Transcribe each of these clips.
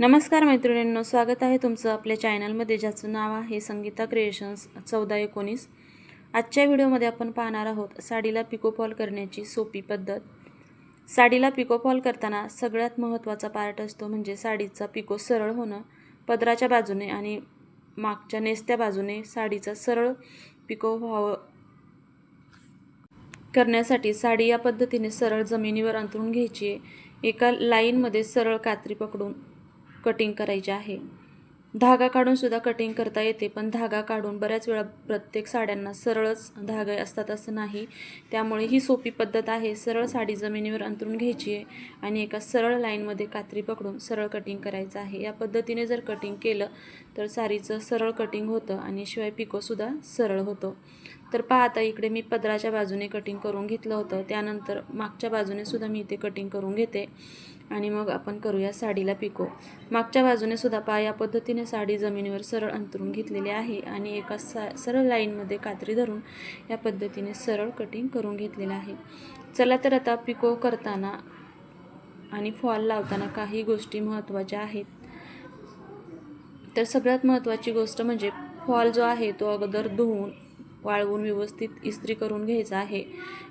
नमस्कार मैत्रिणींनो, स्वागत आहे तुमचं आपल्या चॅनलमध्ये, ज्याचं नाव आहे संगीता क्रिएशन्स 14-19। आजच्या व्हिडिओमध्ये आपण पाहणार आहोत साडीला पिको फॉल करण्याची सोपी पद्धत। साडीला पिको फॉल करताना सगळ्यात महत्त्वाचा पार्ट असतो म्हणजे साडीचा पिको सरळ होणं। पदराच्या बाजूने आणि मागच्या नेसत्या बाजूने साडीचा सरळ पिको व्हावं करण्यासाठी साडी या पद्धतीने सरळ जमिनीवर अंथरून घ्यायची आहे। एका लाईनमध्ये सरळ कात्री पकडून कटिंग करायचे आहे। धागा काढून सुद्धा कटिंग करता येते, पण धागा काढून बऱ्याच वेळा प्रत्येक साड्यांना सरळच धागे असतात असं नाही, त्यामुळे ही सोपी पद्धत आहे। सरळ साडी जमिनीवर अंथरून घ्यायची आहे आणि एका सरळ लाईनमध्ये कात्री पकडून सरळ कटिंग करायचं आहे। या पद्धतीने जर कटिंग केलं तर साडीचं सरळ कटिंग होतं आणि शिवाय पिकोसुद्धा सरळ होतो। तर पहा, आता इकडे मी पदराच्या बाजूने कटिंग करून घेतलं होतं, त्यानंतर मागच्या बाजूने सुद्धा मी इथे कटिंग करून घेते आणि मग आपण करूया साडीला पिको। मागच्या बाजूने सुद्धा पहा, या पद्धतीने साडी जमिनीवर सरळ अंथरून घेतलेली आहे आणि एका सरळ लाईनमध्ये कात्री धरून या पद्धतीने सरळ कटिंग करून घेतलेलं आहे। चला तर आता पिको करताना आणि फॉल लावताना काही गोष्टी महत्त्वाच्या आहेत। तर सगळ्यात महत्त्वाची गोष्ट म्हणजे फॉल जो आहे तो अगोदर धुवून वाळवून व्यवस्थित इस्त्री करून घ्यायचा आहे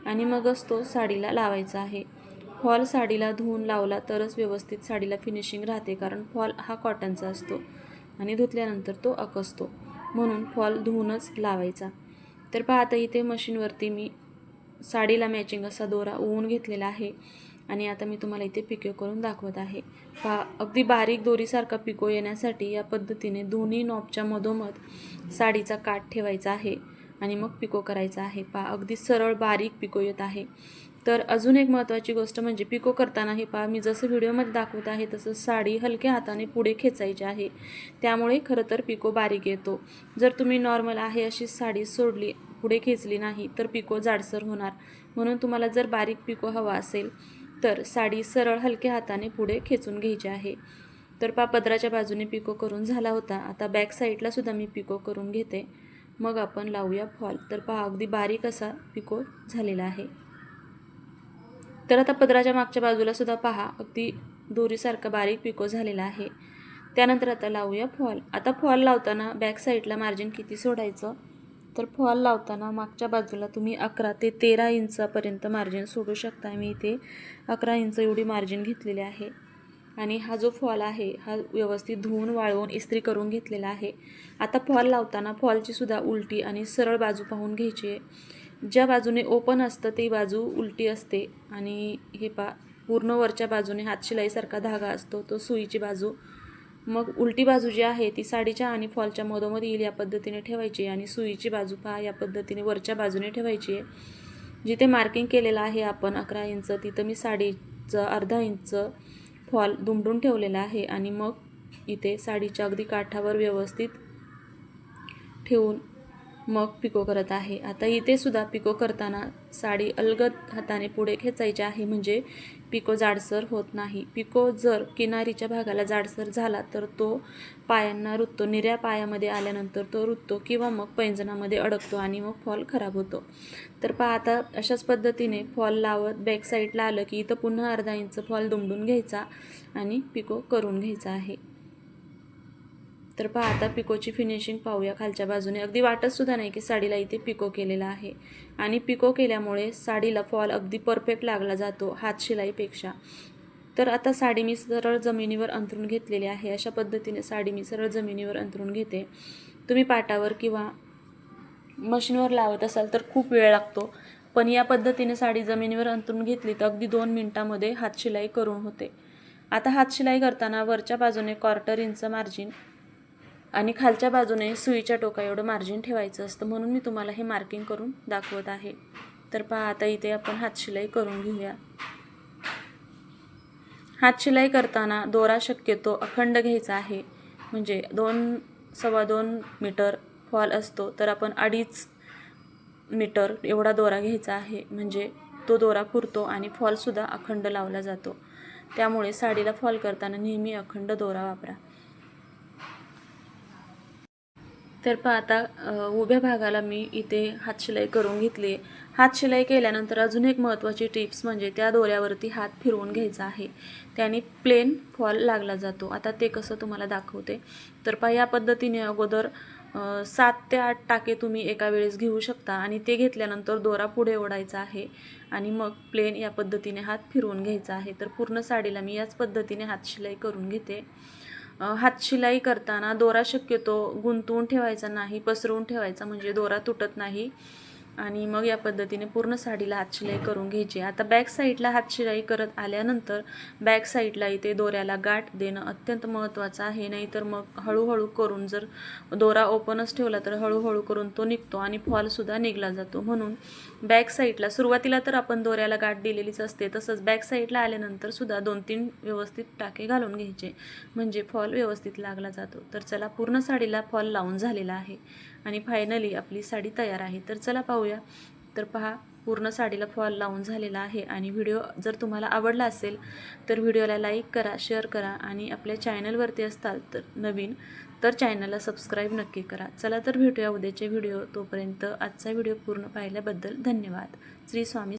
आणि मगच तो साडीला लावायचा आहे। फॉल साडीला धुवून लावला तरच व्यवस्थित साडीला फिनिशिंग राहते, कारण फॉल हा कॉटनचा असतो आणि धुतल्यानंतर तो अकसतो, म्हणून फॉल धुवूनच लावायचा। तर पहा, आता इथे मशीनवरती मी साडीला मॅचिंग असा दोरा ओवून घेतलेला आहे आणि आता मी तुम्हाला इथे पिको करून दाखवत आहे। पहा, अगदी बारीक दोरीसारखा पिको येण्यासाठी या पद्धतीने दोन्ही नॉबच्या मधोमध साडीचा काठ ठेवायचा आहे आणि मग पिको करायचा आहे। पहा, अगदी सरळ बारीक पिको येत आहे। तर अजून एक महत्त्वाची गोष्ट म्हणजे पिको करताना हे पहा, मी जसं व्हिडिओमध्ये दाखवत आहे तसं साडी हलक्या हाताने पुढे खेचायची आहे, त्यामुळे खरं तर पिको बारीक येतो। जर तुम्ही नॉर्मल आहे अशी साडी सोडली, पुढे खेचली नाही तर पिको जाडसर होणार, म्हणून तुम्हाला जर बारीक पिको हवा असेल तर साडी सरळ हलक्या हाताने पुढे खेचून घ्यायची आहे। तर पहा, पदराच्या बाजूने पिको करून झाला होता, आता बॅक साईडला सुद्धा मी पिको करून घेते, मग आपण लावूया फॉल। तर पहा, अगदी बारीक असा पिको झालेला आहे। तर आता पदराच्या मागच्या बाजूला सुद्धा पहा, अगदी दोरीसारखा बारीक पिको झालेला आहे। त्यानंतर आता लावूया फॉल। आता फॉल लावताना बॅक साईडला मार्जिन किती सोडायचं, तर फॉल लावताना मागच्या बाजूला तुम्ही 11 ते 13 इंचापर्यंत मार्जिन सोडू शकता। मी इथे 11 इंच एवढी मार्जिन घेतलेली आहे आणि हा जो फॉल आहे हा व्यवस्थित धुवून वाळवून इस्त्री करून घेतलेला आहे। आता फॉल लावताना फॉलची सुद्धा उलटी आणि सरळ बाजू पाहून घ्यायची आहे। ज्या बाजूने ओपन असतं ती बाजू उलटी असते आणि हे पहा, पूर्ण वरच्या बाजूने हातशिलाईसारखा धागा असतो तो सुईची बाजू। मग उलटी बाजू जी आहे ती साडीच्या आणि फॉलच्या मधोमध येईल या पद्धतीने ठेवायची आणि सुईची बाजू पहा या पद्धतीने वरच्या बाजूने ठेवायची आहे। जिथे मार्किंग केलेलं आहे आपण 11 इंच, तिथं मी साडीचं अर्धा इंच फॉल दुमडून ठेवलेला आहे आणि मग इथे साडीच्या अगदी काठावर व्यवस्थित ठेवून मग पिको करत आहे। आता इथे सुद्धा पिको करताना साडी अलगद हाताने पुढे खेचायची आहे, म्हणजे पिको जाडसर होत नाही। पिको जर किनारीच्या भागाला जाडसर झाला तर तो पायांना रुततो, निऱ्या पायामध्ये आल्यानंतर तो रुततो किंवा मग पैंजणामध्ये अडकतो आणि मग फॉल खराब होतो। तर पहा, आता अशाच पद्धतीने फॉल लावत बॅक साईडला आलं की इथं पुन्हा अर्धा इंच फॉल दुमडून घ्यायचा आणि पिको करून घ्यायचा आहे। तर पहा, आता पिकोची फिनिशिंग पाहूया खालच्या बाजूने। अगदी वाटत सुद्धा नाही की साडीला इथे पिको केलेला आहे आणि पिको केल्यामुळे साडीला फॉल अगदी परफेक्ट लागला जातो हातशिलाईपेक्षा। तर आता साडी मी सरळ जमिनीवर अंथरून घेतलेली आहे। अशा पद्धतीने साडी मी सरळ जमिनीवर अंथरून घेते। तुम्ही पाटावर किंवा मशीनवर लावत असाल तर खूप वेळ लागतो, पण या पद्धतीने साडी जमिनीवर अंथरून घेतली तर अगदी 2 मिनिटांमध्ये हातशिलाई करून होते। आता हातशिलाई करताना वरच्या बाजूने 1/4 इंच मार्जिन आणि खालच्या बाजूने सुईच्या टोका एवढं मार्जिन ठेवायचं असतं, म्हणून मी तुम्हाला हे मार्किंग करून दाखवत आहे। तर पहा, आता इथे आपण हातशिलाई करून घेऊया। हातशिलाई करताना दोरा शक्यतो अखंड घ्यायचा आहे, म्हणजे 2-2.25 मीटर फॉल असतो तर आपण 2.5 मीटर एवढा दोरा घ्यायचा आहे, म्हणजे तो दोरा पुरतो आणि फॉलसुद्धा अखंड लावला जातो। त्यामुळे साडीला फॉल करताना नेहमी अखंड दोरा वापरा। तर पहा आता उभ्या भागाला मी इथे हातशिलाई करून घेतली आहे. हातशिलाई केल्यानंतर अजून एक महत्त्वाची टिप्स म्हणजे त्या दोऱ्यावरती हात फिरवून घ्यायचा आहे. त्याने प्लेन फॉल लागला जातो. आता ते कसं तुम्हाला दाखवते. तर पहा या पद्धतीने अगोदर 7 ते 8 टाके तुम्ही एका वेळेस घेऊ शकता आणि ते घेतल्यानंतर दोरा पुढे ओढायचा आहे आणि मग प्लेन या पद्धतीने हात फिरवून घ्यायचा आहे. तर पूर्ण साडीला मी याच पद्धतीने हातशिलाई करून घेते. हातशिलाई करताना दोरा शक्यतो गुंतवून ठेवायचा नाही, पसरवून ठेवायचा म्हणजे दोरा तुटत नाही. आणि मग या पद्धतीने पूर्ण साडीला हातशिलाई करून घ्यायची. आता बॅक साईडला हातशिलाई करत आल्यानंतर बॅक साईडला इथे दोऱ्याला गाठ देणं अत्यंत महत्त्वाचं आहे. नाहीतर मग हळूहळू करून जर दोरा ओपनच ठेवला तर हळूहळू करून तो निघतो आणि फॉलसुद्धा निघला जातो. म्हणून बॅक साईडला सुरुवातीला तर आपण दोऱ्याला गाठ दिलेलीच असते, तसंच बॅक साईडला आल्यानंतर सुद्धा 2-3 व्यवस्थित टाके घालून घ्यायचे म्हणजे फॉल व्यवस्थित लागला जातो. तर चला पूर्ण साडीला फॉल लावून झालेला आहे आणि फायनली आपली साडी तयार आहे. तर चला पाहूया. तर पहा पूर्ण साडीला फॉल लावून झालेला आहे आणि व्हिडिओ जर तुम्हाला आवडला असेल तर व्हिडिओला लाईक करा, शेअर करा आणि आपल्या चॅनलवरती असताल तर नवीन तर चॅनलला सबस्क्राईब नक्की करा. चला तर भेटूया उद्याचे व्हिडिओ. तोपर्यंत आजचा व्हिडिओ पूर्ण पाहिल्याबद्दल धन्यवाद. श्री स्वामी